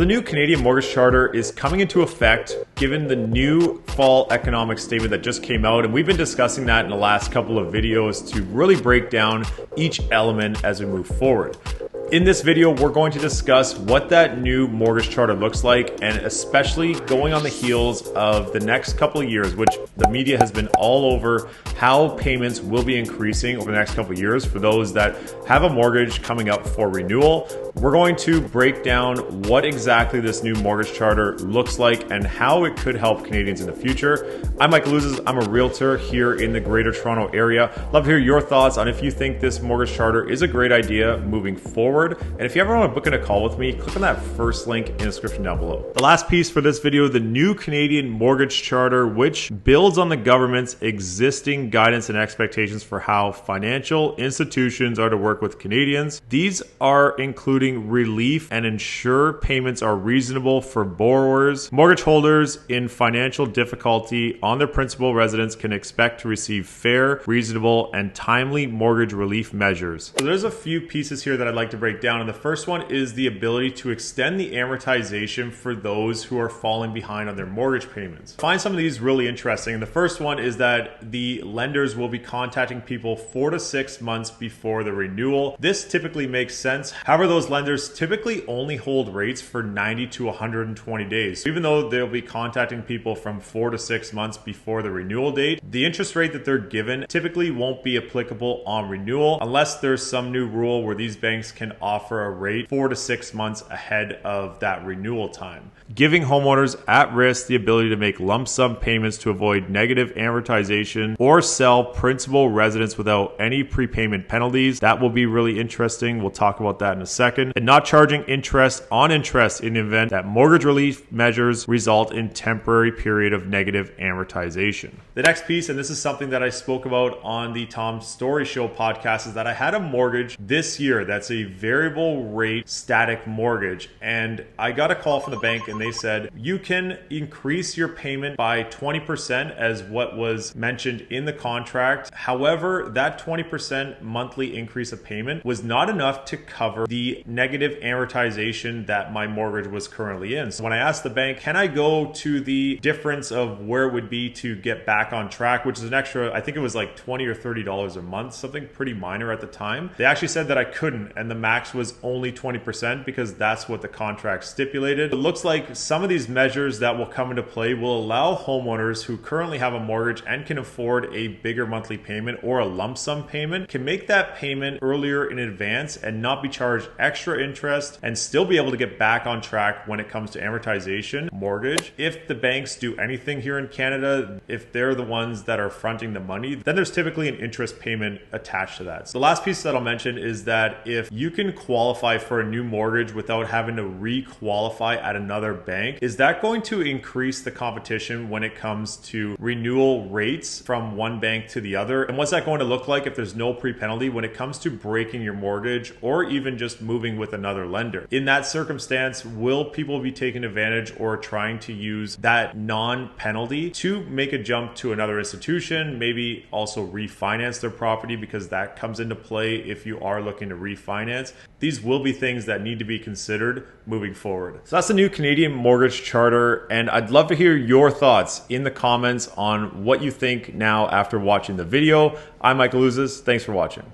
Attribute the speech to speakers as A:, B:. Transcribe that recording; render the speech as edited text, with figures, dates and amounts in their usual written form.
A: The new Canadian Mortgage Charter is coming into effect given the new fall economic statement that just came out, and we've been discussing that in the last couple of videos to really break down each element as we move forward. In this video, we're going to discuss what that new mortgage charter looks like, and especially going on the heels of the next couple of years, which the media has been all over, how payments will be increasing over the next couple of years for those that have a mortgage coming up for renewal. We're going to break down what exactly this new mortgage charter looks like and how it could help Canadians in the future. I'm Ouzas. I'm a realtor here in the Greater Toronto area. Love to hear your thoughts on if you think this mortgage charter is a great idea moving forward. And if you ever want to book in a call with me, click on that first link in the description down below. The last piece for this video, the new Canadian Mortgage Charter, which builds on the government's existing guidance and expectations for how financial institutions are to work with Canadians. These are including relief and ensure payments are reasonable for borrowers. Mortgage holders in financial difficulty on their principal residence can expect to receive fair, reasonable, and timely mortgage relief measures. So there's a few pieces here that I'd like to break down, and the first one is the ability to extend the amortization for those who are falling behind on their mortgage payments. I find some of these really interesting. The first one is that the lenders will be contacting people 4 to 6 months before the renewal. This typically makes sense. However, those lenders typically only hold rates for 90 to 120 days. Even though they'll be contacting people from 4 to 6 months before the renewal date, the interest rate that they're given typically won't be applicable on renewal unless there's some new rule where these banks can offer a rate 4 to 6 months ahead of that renewal time, giving homeowners at risk the ability to make lump sum payments to avoid negative amortization or sell principal residence without any prepayment penalties. That will be really interesting. We'll talk about that in a second. And not charging interest on interest in the event that mortgage relief measures result in temporary period of negative amortization. The next piece, and this is something that I spoke about on the Tom Story Show podcast, is that I had a mortgage this year that's a variable rate static mortgage, and I got a call from the bank and they said you can increase your payment by 20% as what was mentioned in the contract. However, that 20% monthly increase of payment was not enough to cover the negative amortization that my mortgage was currently in. So when I asked the bank, can I go to the difference of where it would be to get back on track, which is an extra, I think it was like $20 or $30 a month, something pretty minor at the time. They actually said that I couldn't, and the max was only 20% because that's what the contract stipulated. It looks like some of these measures that will come into play will allow homeowners who currently have a mortgage and can afford a bigger monthly payment or a lump sum payment can make that payment earlier in advance and not be charged extra interest and still be able to get back on track when it comes to amortization mortgage. If the banks do anything here in Canada, if they're the ones that are fronting the money, then there's typically an interest payment attached to that. So the last piece that I'll mention is that if you can qualify for a new mortgage without having to re-qualify at another bank, is that going to increase the competition when it comes to renewal rates from one bank to the other? And what's that going to look like if there's no pre-penalty when it comes to breaking your mortgage or even just moving with another lender? In that circumstance, will people be taking advantage or trying to use that non-penalty to make a jump to another institution, maybe also refinance their property, because that comes into play if you are looking to refinance? These will be things that need to be considered moving forward. So that's the new Canadian Mortgage Charter, and I'd love to hear your thoughts in the comments on what you think now after watching the video. I'm Ouzas. Thanks for watching.